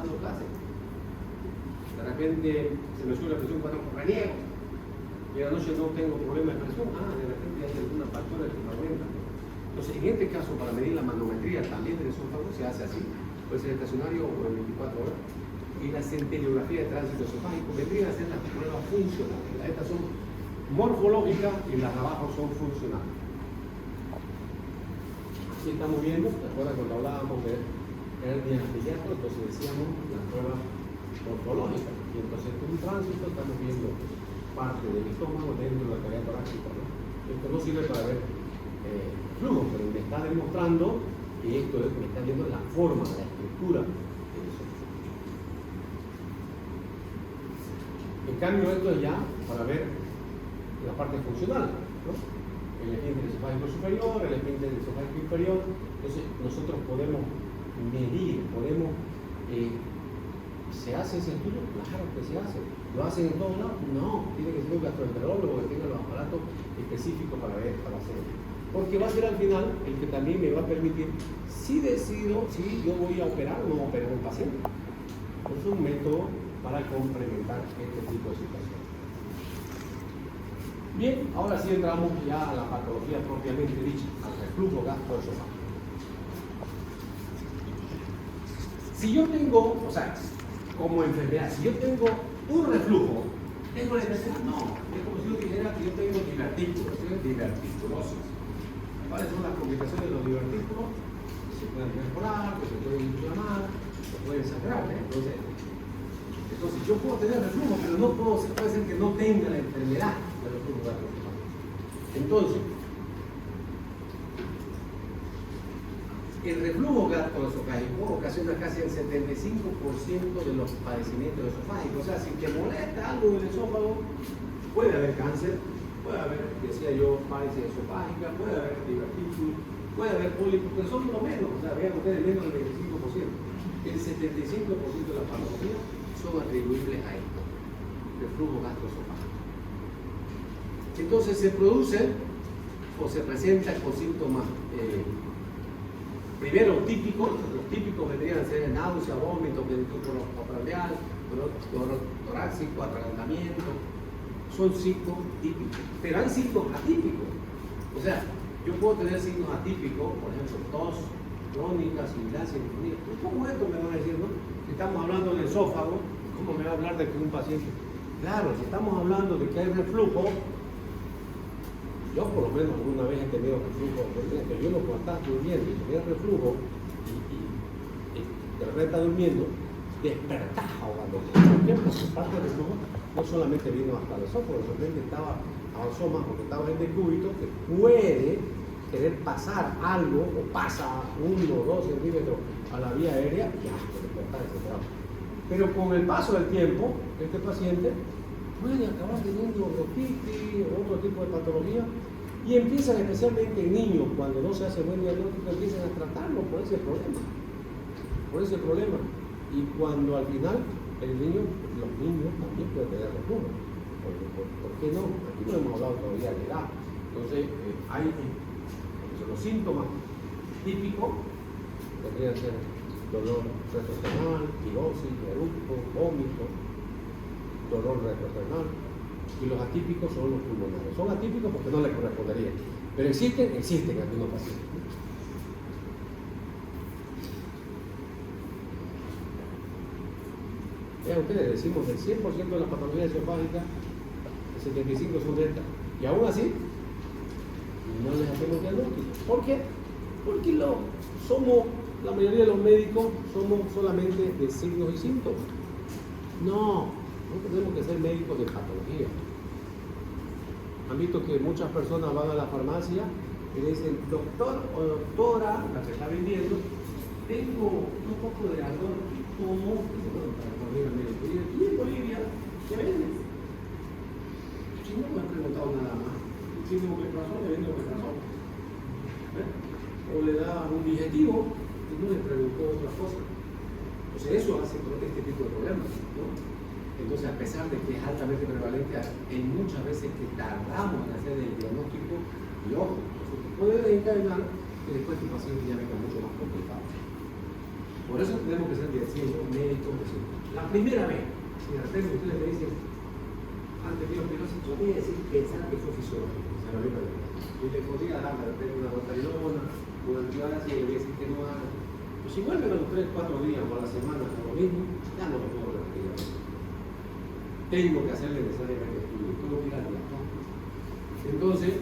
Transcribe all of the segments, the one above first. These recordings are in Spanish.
pasando clase. De repente se me sube la presión cuando reniego. Y en la noche no tengo problema de presión. De repente hay alguna factura que me aumenta. Entonces, en este caso, para medir la manometría también del esófago se hace así. Puede ser estacionario o en 24 horas. Y la centellografía de tránsito esofágico vendrían a ser las pruebas funcionales. Estas son morfológicas y las de abajo son funcionales. Aquí estamos viendo, ¿te acuerdas cuando hablábamos de hernia arterial? Entonces decíamos las pruebas morfológicas. Y entonces en un tránsito estamos viendo parte del estómago dentro de la cavidad torácica, ¿no? Esto no sirve para ver flujo, pero me está demostrando que esto es, me está viendo la forma, la estructura del esófago. En cambio, esto es ya para ver la parte funcional, ¿no? El esfínter esofágico superior, el esfínter esofágico inferior. Entonces, nosotros podemos medir, podemos. ¿Se hace ese estudio? Claro que se hace. ¿Lo hacen en todos lados? No. Tiene que ser un gastroenterólogo que tenga los aparatos específicos para hacerlo. Porque va a ser al final el que también me va a permitir, si decido, si yo voy a operar o no operar a un paciente. Es un método para complementar este tipo de situaciones. Bien, ahora sí entramos ya a la patología propiamente dicha, al reflujo gastroesofágico. Si yo tengo, o sea, como enfermedad, si yo tengo un reflujo, ¿tengo la enfermedad? No, es como si yo dijera que yo tengo divertículos, diverticulosis. ¿Cuáles son las complicaciones de los divertículos? Se pueden mejorar, se pueden inflamar, se pueden sangrar, ¿eh? Entonces yo puedo tener reflujo, pero no puede ser que no tenga la enfermedad del reflujo gastroesofágico. Entonces, el reflujo gastroesofágico ocasiona casi el 75% de los padecimientos esofágicos. O sea, si te molesta algo del esófago, puede haber cáncer, puede haber, decía yo, parálisis esofágica, puede haber divertículos, puede haber pólipos, pero son lo menos, o sea, vean ustedes, menos del 25%. El 75% de las patologías son atribuibles a esto, reflujo gastroesofágico. Entonces se produce o se presenta con síntomas primero típicos. Los típicos vendrían a ser náusea, vómito, ventrículo postprandial, dolor torácico, atragantamiento. Son signos típicos, pero hay signos atípicos. O sea, yo puedo tener signos atípicos, por ejemplo, tos crónica, sibilancia, neumonía. ¿Cómo esto me van a decir, no? Si estamos hablando del esófago, ¿cómo me va a hablar de que un paciente? Claro, si estamos hablando de que hay reflujo, yo por lo menos alguna vez he tenido reflujo, que yo no puedo estar durmiendo y tenía reflujo y de repente está durmiendo, despertás ahogándose. ¿Por qué? Porque parte del reflujo no solamente vino hasta el esófago, de repente avanzó más porque estaba en decúbito, que puede querer pasar algo o pasa 1 o 2 centímetros a la vía aérea, ya, que despertar ese trabajo. Pero con el paso del tiempo, este paciente puede acabar teniendo bronquitis o otro tipo de patología y empiezan, especialmente en niños, cuando no se hace buen diagnóstico, empiezan a tratarlo por ese problema. Y cuando al final los niños también pueden tener reflujo. ¿Por qué no? Aquí no hemos hablado todavía de edad. Entonces, hay los síntomas típicos, podrían ser dolor retroesternal, pirosis, eructo, vómito, dolor retroesternal, y los atípicos son los pulmonares. Son atípicos porque no les correspondería, pero existen algunos pacientes. Vean ustedes, decimos que el 100% de las patologías esofágicas, el 75% son de estas, y aún así no les hacemos diagnóstico. ¿Por qué? Porque la mayoría de los médicos somos solamente de signos y síntomas. No tenemos que ser médicos de patología. Han visto que muchas personas van a la farmacia y le dicen, doctor o doctora, la que está vendiendo, tengo un poco de ardor y tomo, y aquí en Bolivia, ¿qué venden? Si no me han preguntado nada más. Si no me pasó, le vendo razón. O le da un digestivo y no le preguntó otra cosa. Entonces eso hace este tipo de problemas, ¿no? Entonces, a pesar de que es altamente prevalente, hay muchas veces que tardamos en hacer el diagnóstico y ojo, puede desencadenar que después tu paciente ya venga mucho más complicado. Por eso tenemos que ser médicos. La primera vez, si de repente ustedes me dicen, antes de opirosis, yo voy a decir pensar que fue fisiológico, se lo digo. Y le podría dar de repente una rotarilona, una antibalas y le voy a decir que no haga. Pues si vuelven a los 3-4 días o a la semana con lo mismo, ya no lo puedo repetir. Tengo que hacerle necesariamente estudio, tengo que ir a la. Entonces,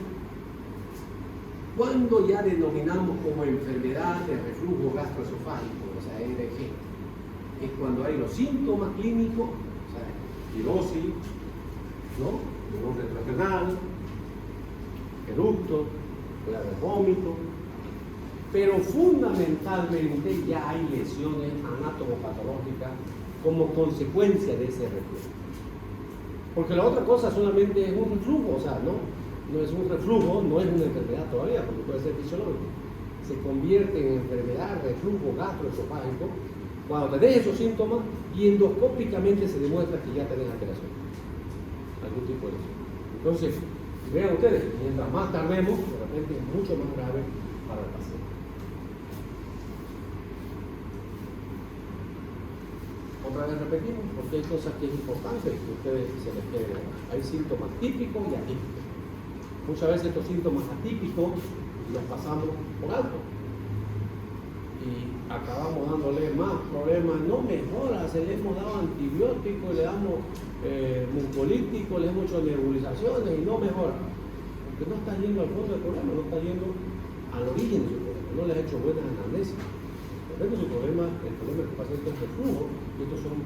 cuando ya denominamos como enfermedad de reflujo gastroesofágico, o sea, ERG, es cuando hay los síntomas clínicos, o sea, pirosis, ¿no? Dolor retroesternal, eructo, vómito, pero fundamentalmente ya hay lesiones anatomopatológicas como consecuencia de ese reflujo. Porque la otra cosa solamente es un reflujo, o sea, no es un reflujo, no es una enfermedad todavía, porque puede ser fisiológico. Se convierte en enfermedad, reflujo gastroesofágico, cuando tenés esos síntomas y endoscópicamente se demuestra que ya tenés alteración, algún tipo de lesión. Entonces, vean ustedes, mientras más tardemos, de repente es mucho más grave para el paciente. Otra vez repetimos, porque hay cosas que es importante que ustedes se les queden. Hay síntomas típicos y atípicos. Muchas veces estos síntomas atípicos los pasamos por alto y acabamos dándole más problemas. No mejora, se le hemos dado antibióticos, le damos mucolíticos, le hemos hecho nebulizaciones y no mejora. Porque no está yendo al fondo del problema, no está yendo al origen de su problema, no le ha hecho buenas anamnesis. El problema es que el paciente es reflujo y estos son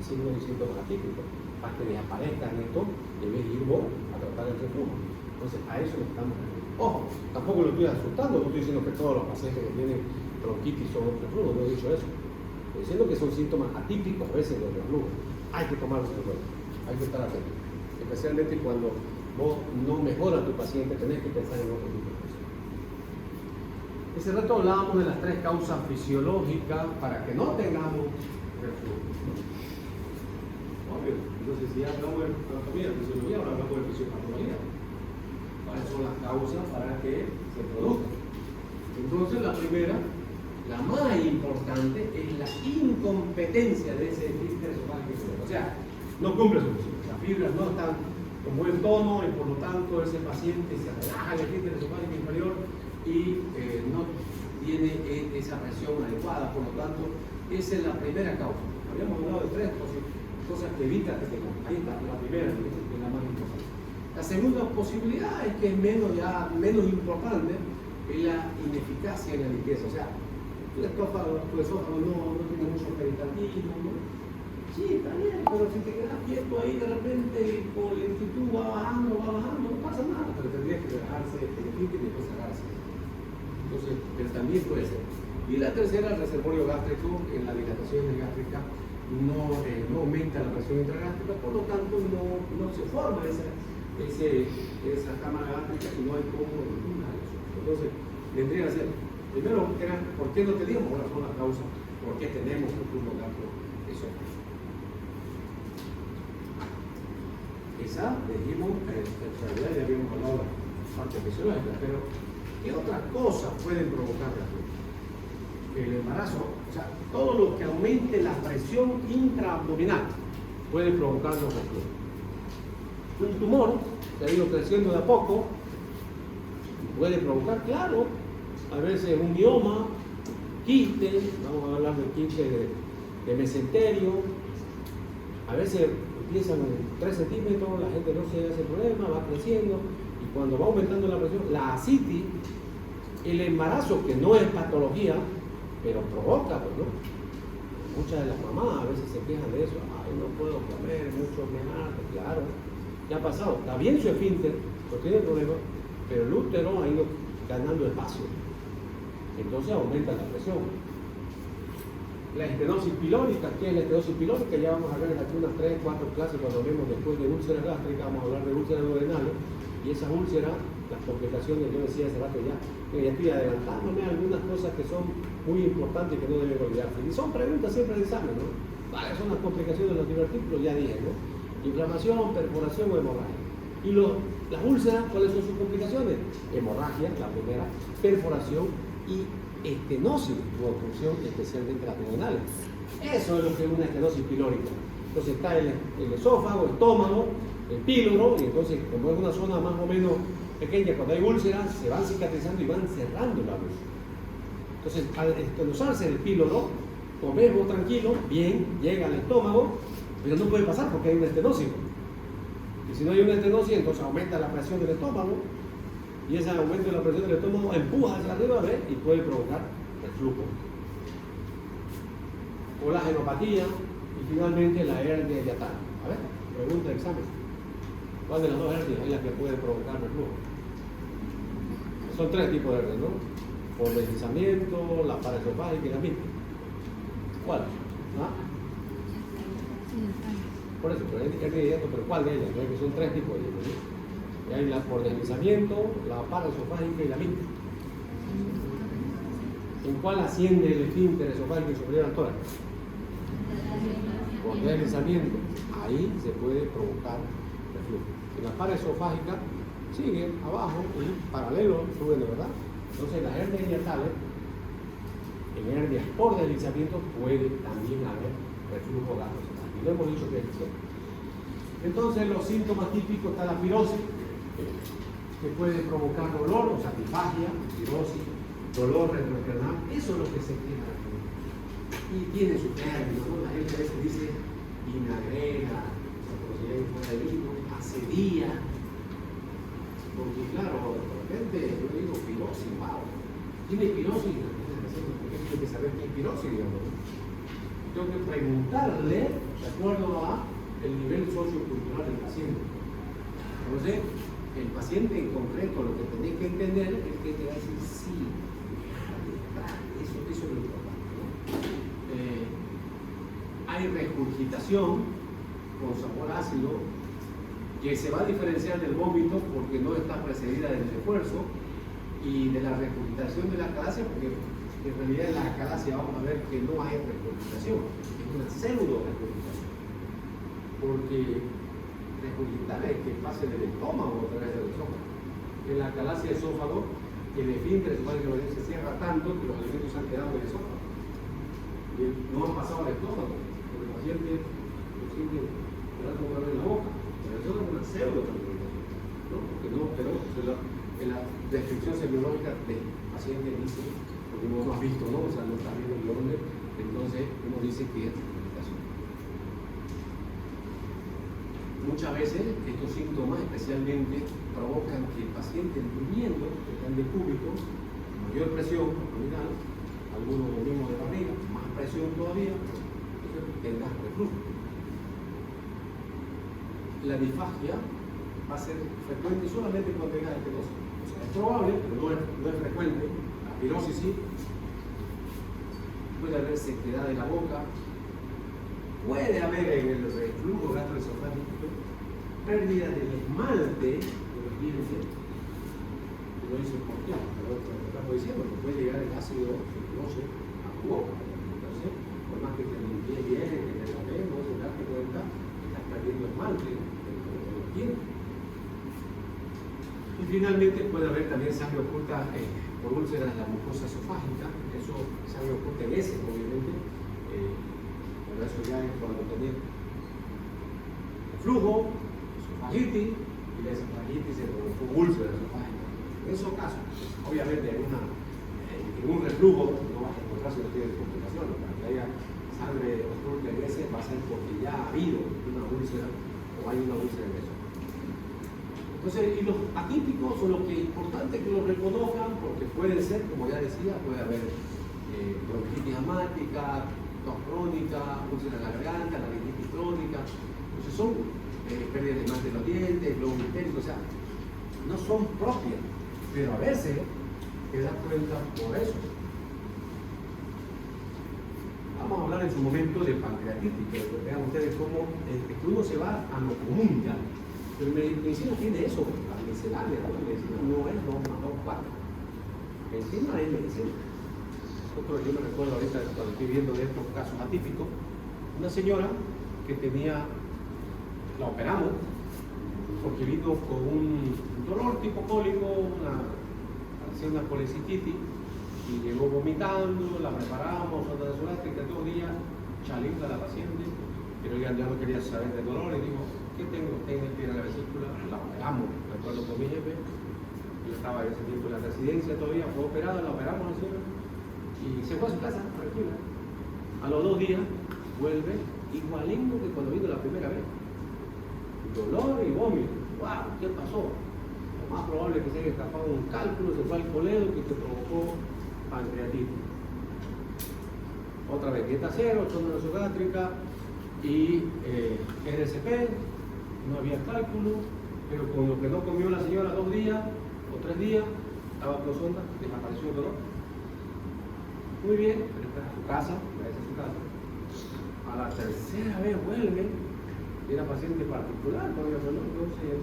signos y síntomas atípicos. Para que desaparezcan esto, debe ir vos a tratar el reflujo. Entonces, a eso estamos. Ojo, tampoco lo estoy asustando, no estoy diciendo que todos los pacientes que tienen bronquitis son reflujo, no he dicho eso. Estoy diciendo que son síntomas atípicos a veces del reflujo. Hay que tomarlos en cuenta, hay que estar atentos. Especialmente cuando vos no mejoras a tu paciente, tenés que pensar en otro tipo de cosas. Ese rato hablábamos de las 3 causas fisiológicas para que no tengamos reflujo. Obvio, entonces si ya hablamos de anatomía, fisiología, ahora hablamos de fisiopatología. ¿Cuáles son las causas para que se produzca? Entonces la primera, la más importante, es la incompetencia de ese esfínter esofágico. O sea, no cumple su función. Las fibras no están con buen tono y por lo tanto ese paciente se relaja el esfínter esofágico inferior y no tiene esa presión adecuada. Por lo tanto, esa es la primera causa. Habíamos hablado de 3 cosas que evitan que tengamos. Ahí está, la primera, que es la más importante. La segunda posibilidad es que es menos importante, es la ineficacia en la limpieza. O sea, tu esófago no tiene mucho peritalismo, ¿no? Sí, está bien, pero si te quedas quieto ahí de repente con la lentitud va bajando, no pasa nada. Pero tendría que relajarse el esfínter y después sacarse. Entonces, pero también puede ser. Y la tercera, el reservorio gástrico, en la dilatación gástrica no aumenta la presión intragástrica, por lo tanto no se forma esa cámara gástrica y no hay como ninguna de eso. Entonces, vendría a ser, primero, ¿por qué no teníamos? Bueno, son las causas, ¿por qué tenemos el flujo gastroesofágico? Esa, dijimos, en realidad ya habíamos hablado de la parte fisiológica, pero ¿qué otras cosas pueden provocar reflujo? El embarazo, o sea, todo lo que aumente la presión intraabdominal puede provocar los reflujos. Un tumor, que ha ido creciendo de a poco, puede provocar, claro, a veces un mioma, quiste, vamos a hablar de quiste de mesenterio, a veces empiezan en 3 centímetros, la gente no se hace problema, va creciendo, y cuando va aumentando la presión, la ascitis, el embarazo, que no es patología, pero provoca, pues, ¿no? Muchas de las mamás a veces se quejan de eso, ay, no puedo comer, mucho menar, claro, ya ha pasado, está bien su esfínter, no tiene problema, pero el útero ha ido ganando espacio, entonces aumenta la presión. La estenosis pilórica, ¿qué es la estenosis pilórica? Ya vamos a ver aquí unas 3, 4 clases cuando hablemos después de úlceras gástricas, vamos a hablar de úlceras duodenales, y esas úlceras, las complicaciones, yo decía hace rato ya estoy adelantándome a algunas cosas que son muy importantes y que no deben olvidarse. Y son preguntas siempre de examen, ¿no? ¿Cuáles son las complicaciones de los divertículos? Ya dije, ¿no? Inflamación, perforación o hemorragia. Y las úlceras, ¿cuáles son sus complicaciones? Hemorragia, la primera, perforación y estenosis u obstrucción especialmente abdominal. Eso es lo que es una estenosis pilórica. Entonces está el esófago, el estómago, el píloro, y entonces como es una zona más o menos pequeña, cuando hay úlceras se van cicatrizando y van cerrando la úlcera. Entonces al estenosarse el píloro, comemos tranquilo, bien, llega al estómago, pero no puede pasar porque hay una estenosis. Y si no hay una estenosis, entonces aumenta la presión del estómago, y ese aumento de la presión del estómago empuja hacia arriba, ¿ves? Y puede provocar reflujo. O la genopatía, y finalmente la hernia hiatal. A ver, pregunta de examen. ¿Cuál de las dos hernias es la que puede provocar reflujo? Son tres tipos de hernias, ¿no? Por deslizamiento, la paraesofágica y la mixta. ¿Cuál? ¿Ah? Por eso, pero hernia de hiato, pero ¿cuál de ellas? Que son tres tipos de ellas, ¿no? Y hay la por deslizamiento, la paraesofágica y la mixta. ¿En cuál asciende el esfínter esofágico superior al tórax? Por deslizamiento. Ahí se puede provocar reflujo. En la paraesofágica sigue abajo y paralelo suben, de verdad. Entonces las hernias hiatales, en hernias por deslizamiento puede también haber reflujo gastroesofágico. Y lo hemos dicho que es cierto. Entonces los síntomas típicos está la pirosis, que puede provocar dolor, o sea, difagia, pirosis, dolor retroesternal. Eso es lo que se queda. Y tiene su término, ¿no? La gente a veces dice vinagrera, acidía, porque claro, de repente yo digo pirosis, wow, tiene pirosis, porque tiene que saber qué es pirosis, digamos. Tengo que preguntarle de acuerdo a el nivel sociocultural del paciente. Entonces, el paciente en concreto lo que tenés que entender es que te va a decir sí, eso es lo importante, ¿no? Hay regurgitación con sabor ácido que se va a diferenciar del vómito porque no está precedida del esfuerzo, y de la regurgitación de la calasia porque en realidad en la calasia vamos a ver que no hay regurgitación, es una pseudo regurgitación, porque regurgitar es que pase del estómago a través del esófago. En la calasia esófago, el esfínter esofágico se cierra tanto que los alimentos han quedado en el esófago y no han pasado al estómago, porque el paciente lo siente en la boca. Pero eso es una pseudo regurgitación, ¿no? Porque no, pero en la descripción semiológica del paciente dice, porque no lo has visto, ¿no? O sea, no está viendo el orden, entonces uno dice que es regurgitación. Muchas veces estos síntomas especialmente provocan que el paciente durmiendo, que está en decúbito, mayor presión abdominal, algunos volvemos de barriga, más presión todavía, entonces tengas reflujo. La difagia va a ser frecuente solamente cuando tengas estenosis. O sea, es probable, pero no es frecuente. La pirosis sí. Puede haber sequedad de la boca. Puede haber en el reflujo gastroesofágico pérdida del esmalte de los dientes. Lo hice por qué, pero lo estamos diciendo, que puede llegar el ácido sulfuroso a tu boca. Entonces, por más que te limpies bien, que te lavemos, sin darte cuenta, estás perdiendo esmalte de los dientes. Y finalmente puede haber también sangre oculta por úlceras de la mucosa esofágica. Eso, sangre oculta en heces, obviamente. Pero eso ya es cuando tenés flujo, esofagitis, y la esofagitis se provocó úlcera esofágica. En esos casos, obviamente en un reflujo no vas a encontrar si no tienes complicaciones. Para que haya sangre oculta en heces va a ser porque ya ha habido una úlcera o hay una úlcera en eso. Entonces, y los atípicos son los que es importante que los reconozcan, porque pueden ser, como ya decía, puede haber bronquitis asmática, tos crónica, úlcera en la garganta, laringitis crónica. Entonces son pérdidas de esmalte de los dientes, globo intestino, o sea, no son propias, pero a veces te das cuenta por eso. Vamos a hablar en su momento de pancreatitis, pero vean ustedes cómo uno se va a lo común ya. Pero medicina tiene eso, la miscelánea, la medicina no es 2 más 2, 4. Medicina es medicina. Yo me recuerdo ahorita cuando estoy viendo de estos casos atípicos, una señora que tenía, la operamos, porque vino con un dolor tipo cólico, una colecistitis, y llegó vomitando, la preparamos, sonda gástrica, 2 días, chalita la paciente, pero ya no quería saber de dolor y dijo, ¿qué tengo? Tengo el pie en la vesícula, la operamos, me acuerdo con mi jefe, yo estaba en ese tiempo en la residencia todavía, fue operada, la operamos la señora y se fue a su casa, tranquila. A los 2 días vuelve igualito que cuando vino la primera vez. Dolor y vómito. ¡Wow! ¿Qué pasó? Lo más probable es que se haya escapado un cálculo, se fue al coledo que te provocó pancreatitis. Otra vez, dieta cero, sonda nasogástrica y RCP, no había cálculo, pero con lo que no comió la señora 2 días o 3 días, estaba con sonda, desapareció el dolor. Muy bien, pero está a su casa, gracias a su casa. A la tercera vez vuelve, era paciente particular, todavía no, entonces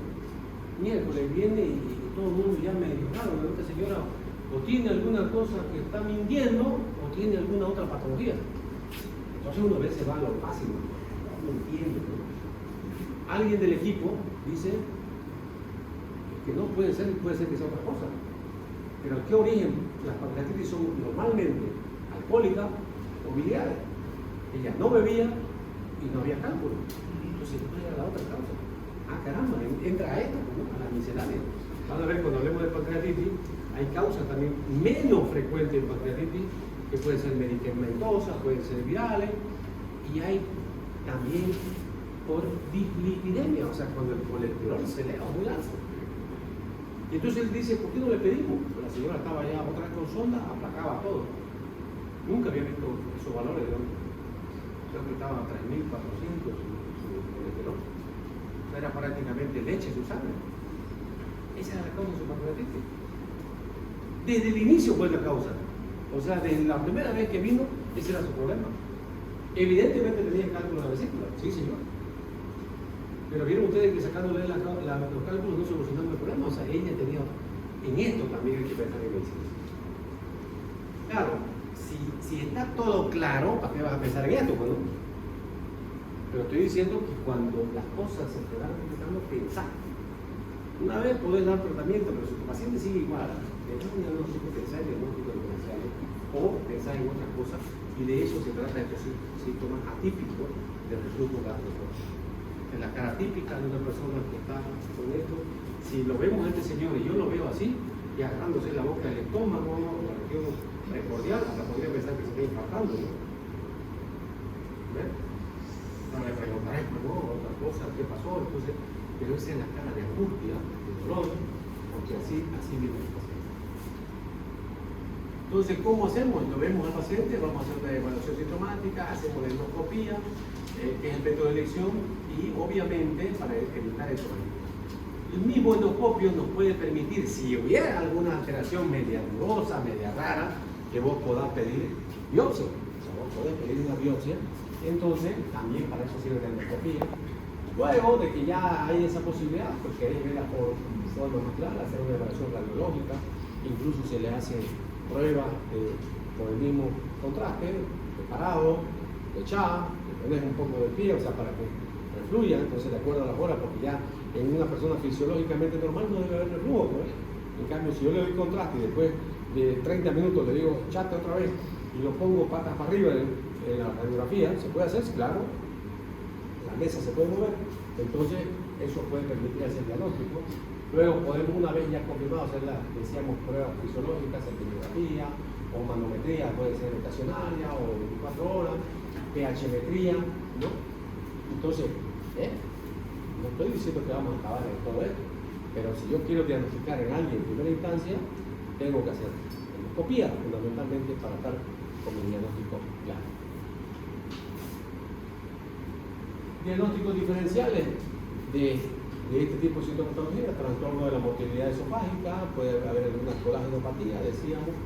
miércoles viene y todo el mundo ya me dijo, claro, esta señora o tiene alguna cosa que está mintiendo o tiene alguna otra patología. Entonces uno a veces va a lo fácil, no entiende, ¿no? Alguien del equipo dice que no puede ser que sea otra cosa. Pero ¿qué origen? Las pancreatitis son normalmente alcohólicas o biliares. Ella no bebía y no había cálculo. Entonces, ¿cuál era la otra causa? Ah, caramba, entra a esta, ¿no? A la miscelánea. Van a ver, cuando hablemos de pancreatitis, hay causas también menos frecuentes en pancreatitis, que pueden ser medicamentosas, pueden ser virales, y hay también por dislipidemia, o sea, cuando el colesterol se eleva muy alto. Y entonces él dice, ¿por qué no le pedimos? Pues la señora estaba ya otra vez con sonda, aplacaba todo. Nunca había visto esos valores de hoy. Creo que estaba a 3.400 su colesterol. Era prácticamente leche su sangre. Esa era la causa de su pancreatitis. Desde el inicio fue la causa. O sea, desde la primera vez que vino, ese era su problema. Evidentemente tenía cálculo en la vesícula, sí señor. Pero vieron ustedes que sacándole los cálculos no solucionando el problema. O sea, ella tenía, en esto también hay que pensar en medicina. Claro, si está todo claro, ¿para qué vas a pensar en esto? Bueno, pero estoy diciendo que cuando las cosas se te van empezando a pensar, una vez podés dar tratamiento, pero si tu paciente sigue igual, le das un diagnóstico, pensar en diagnóstico diferencial o pensar en otras cosas, y de eso se trata de estos síntomas atípicos del reflujo gastroesofágico. En la cara típica de una persona que está con esto, si lo vemos a este señor y yo lo veo así, y agarrándose la boca del estómago, la región precordial, hasta podría pensar que se está infartando, ¿no? ¿Ven? No le preguntaré, ¿no? Otra cosa, ¿qué pasó? Entonces, pero esa es la cara de angustia, de dolor, porque así viene el paciente. Entonces, ¿cómo hacemos? Lo vemos al paciente, vamos a hacer una evaluación sintomática, hacemos la endoscopía, que es el método de elección, y obviamente para evitar eso. El mismo endoscopio nos puede permitir, si hubiera alguna alteración media dudosa, media rara, que vos podás pedir biopsia. O sea, vos podés pedir una biopsia, entonces también para eso sirve la endoscopía. Luego de que ya hay esa posibilidad, pues querés verla por forma más clara, hacer una evaluación radiológica, incluso se le hace pruebas por el mismo contraste, de parado, de echada, le pones un poco de pie, o sea, para que refluya, entonces de acuerdo a las horas, porque ya en una persona fisiológicamente normal no debe haber reflujo, ¿no? En cambio, si yo le doy contraste y después de 30 minutos le digo, echate otra vez, y lo pongo patas para arriba en la radiografía, ¿se puede hacer? Claro, la mesa se puede mover, entonces eso puede permitir hacer diagnóstico. Luego podemos, una vez ya confirmado, hacer las, decíamos, pruebas fisiológicas, epigrafía o manometría, puede ser estacionaria o 24 horas, pH-metría, ¿no? Entonces, no estoy diciendo que vamos a acabar en todo esto, pero si yo quiero diagnosticar en alguien en primera instancia, tengo que hacer endoscopía, fundamentalmente para estar con el diagnóstico claro. Diagnósticos diferenciales de este tipo de sintomatología, trastorno de la motilidad esofágica, puede haber alguna colágenopatía, decíamos,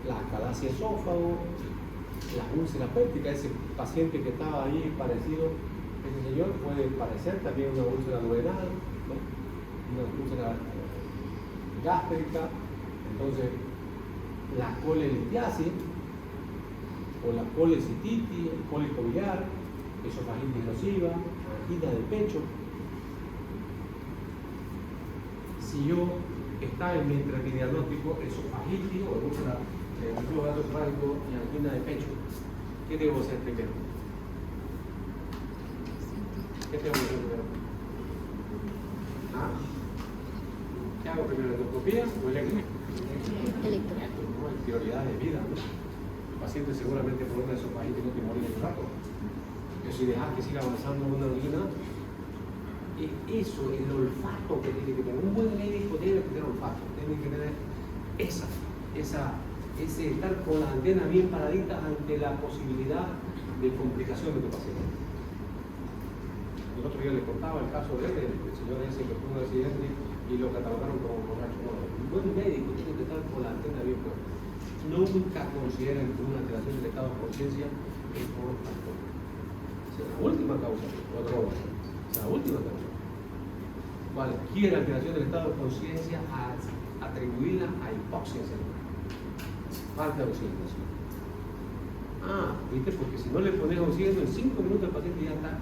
la calasia esófago, la úlcera péptica, ese paciente que estaba ahí parecido, ese señor puede parecer también una úlcera duodenal, ¿no? Una úlcera gástrica, entonces la colelitiasis o la colecititis, el cólico biliar, esofagitis erosiva, angina del pecho. Si yo estaba en mi diagnóstico esofagitis o úlcera reflujo gastroesofágico y angina de pecho, ¿qué debo hacer primero? ¿Qué tengo que hacer primero? ¿Ah? ¿Qué hago primero? ¿Endoscopía o electro? Electro. No hay prioridad de vida, ¿no? El paciente seguramente por una esofagitis no te morir en un rato. Pero si dejas que siga avanzando una angina, eso, el olfato que tiene que tener. Un buen médico debe tener olfato, tiene que tener ese estar con las antenas bien paraditas ante la posibilidad de complicación de tu paciente. El otro día le contaba el caso de él, el señor ese que tuvo un accidente y lo catalogaron como borracho. No, un buen médico tiene que estar con la antena bien puesta. Nunca consideren que una alteración del estado de conciencia es por alcohol. Esa es la última causa, o droga. Es la última causa. Cualquier alteración del estado de conciencia, atribuirla a hipoxia cerebral. Falta de oxigenación. Ah, ¿viste? Porque si no le pones oxígeno, en 5 minutos el paciente ya está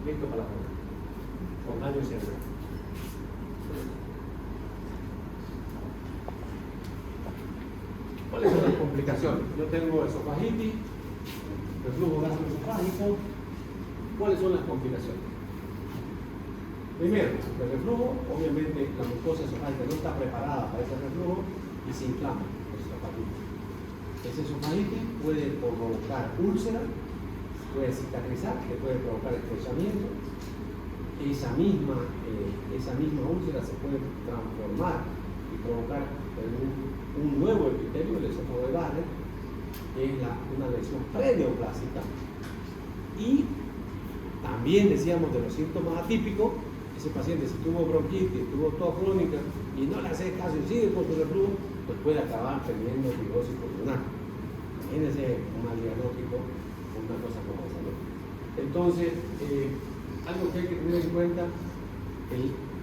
listo para la joda, con daño cerebral. ¿Cuáles son las complicaciones? Yo tengo esofagitis, reflujo gastroesofágico. ¿Cuáles son las complicaciones? Primero, el reflujo, obviamente la mucosa esofágica no está preparada para ese reflujo y se inflama la esofagitis. Esa esofagitis puede provocar úlcera, puede cicatrizar, que puede provocar estrechamiento. Esa misma úlcera se puede transformar y provocar un nuevo epitelio, el esófago de Barrett, que es una lesión preneoplásica. Y también decíamos de los síntomas atípicos. Ese paciente, si tuvo bronquitis, tuvo tos crónica y no le hace caso y sigue con su reflujo, pues puede acabar teniendo fibrosis pulmonar. Imagínense un mal diagnóstico o una cosa como esa, ¿no? Entonces, algo que hay que tener en cuenta,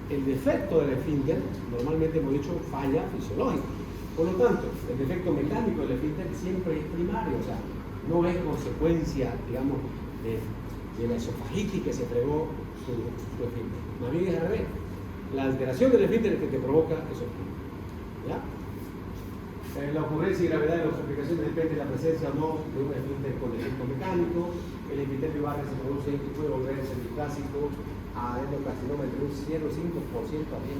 el defecto del esfínter, normalmente hemos dicho falla fisiológica. Por lo tanto, el defecto mecánico del esfínter siempre es primario, o sea, no es consecuencia, digamos, de la esofagitis que se fregó su esfínter. Más bien es al revés. La alteración del esfínter es que te provoca esofagitis. ¿Ya? La ocurrencia y gravedad de las complicaciones depende de la presencia o no de un esfínter con defecto mecánico. El epitelio Barrett se produce y puede volver semiclásico a adenocarcinoma entre un 0,5% a 10%.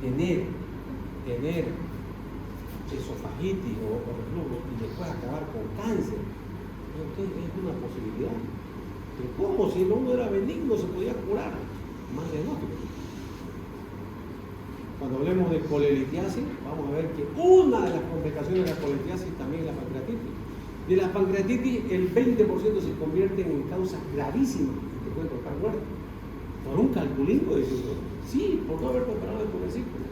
Tener esofagitis o reflujo y después acabar con cáncer es una posibilidad. Pero ¿cómo? Si el uno era benigno se podía curar. Más diagnóstico. Cuando hablemos de colelitiasis, vamos a ver que una de las complicaciones de la colelitiasis también es la pancreatitis. De la pancreatitis, el 20% se convierten en causas gravísimas que pueden provocar muerte. Por un calculín, diciendo, sí, por no haber preparado el versículo.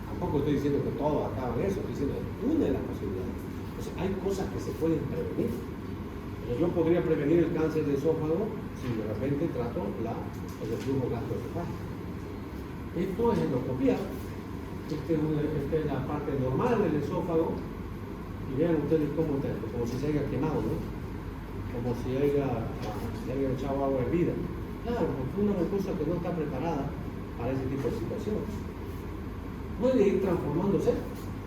Tampoco estoy diciendo que todo acaba en eso, estoy diciendo que es una de las posibilidades. Entonces, hay cosas que se pueden prevenir. Yo podría prevenir el cáncer de esófago si de repente trato el reflujo gastroesofágico. Esto es endoscopía. Esta es la parte normal del esófago. Y vean ustedes cómo está, como si se haya quemado, ¿no? Como si haya echado agua hervida. Claro, porque una mucosa que no está preparada para ese tipo de situación. Puede ir transformándose.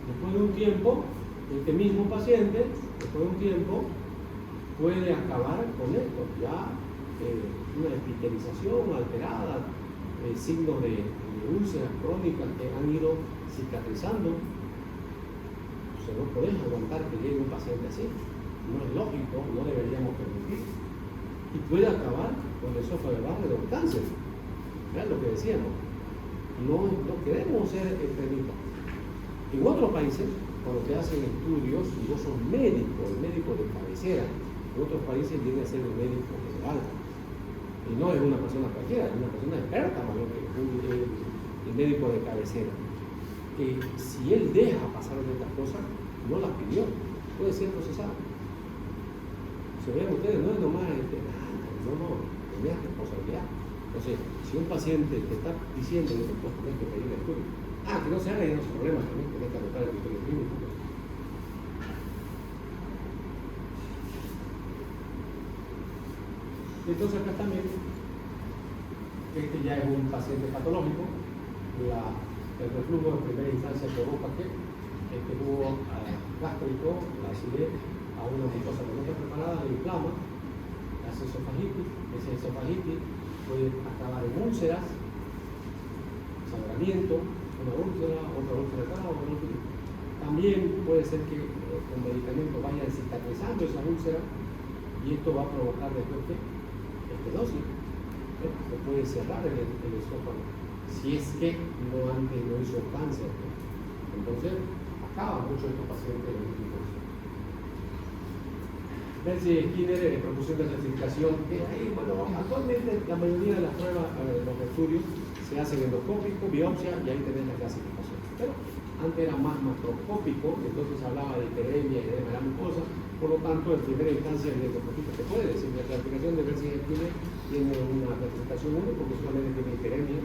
Después de un tiempo, este mismo paciente, después de un tiempo, puede acabar con esto. Ya una epitelización alterada, signos de úlceras crónicas que han ido cicatrizando. O sea, no podemos aguantar que llegue un paciente así. No es lógico, no deberíamos permitir. Y puede acabar con el esófago de Barrett o cáncer. Vean lo que decíamos. No queremos ser extremistas. En otros países, cuando te hacen estudios, y vos sos médico, el médico de cabecera, en otros países viene a ser el médico general. Y no es una persona cualquiera, es una persona experta, más bien que el médico de cabecera. Si él deja pasar de estas cosas, no las pidió, puede ser procesado. Se vean ustedes, no es nomás tenés responsabilidad. Entonces, si un paciente te está diciendo que pues tenés que pedir el estudio, que no se hagan esos problemas también, tenés que anotar el criterio clínico. Entonces acá también, este ya es un paciente patológico, el reflujo en primera instancia provoca que tuvo gástrico, la acidez, a una mucosa que no está preparada, le inflama, hace esofagitis, esa esofagitis puede acabar en úlceras, sangramiento, una úlcera, otra úlcera acá, otra úlcera. También puede ser que con medicamentos vayan cicatrizando esa úlcera y esto va a provocar después que estenosis. Se puede cerrar el esófago si es que no antes no hizo cáncer. Entonces, acaba mucho estos pacientes en este tipo de cosas. Nancy Skinner, proporción de clasificación. Bueno, actualmente la mayoría de las pruebas, los estudios, se hacen endoscópico, biopsia y ahí tenés la clasificación. Pero antes era más macroscópico, entonces hablaba de hiperemia y de la mucosa, por lo tanto, en primera instancia, el endoscopista te puede decir la clasificación de Nancy Skinner tiene una clasificación 1 porque solamente tiene hiperemia.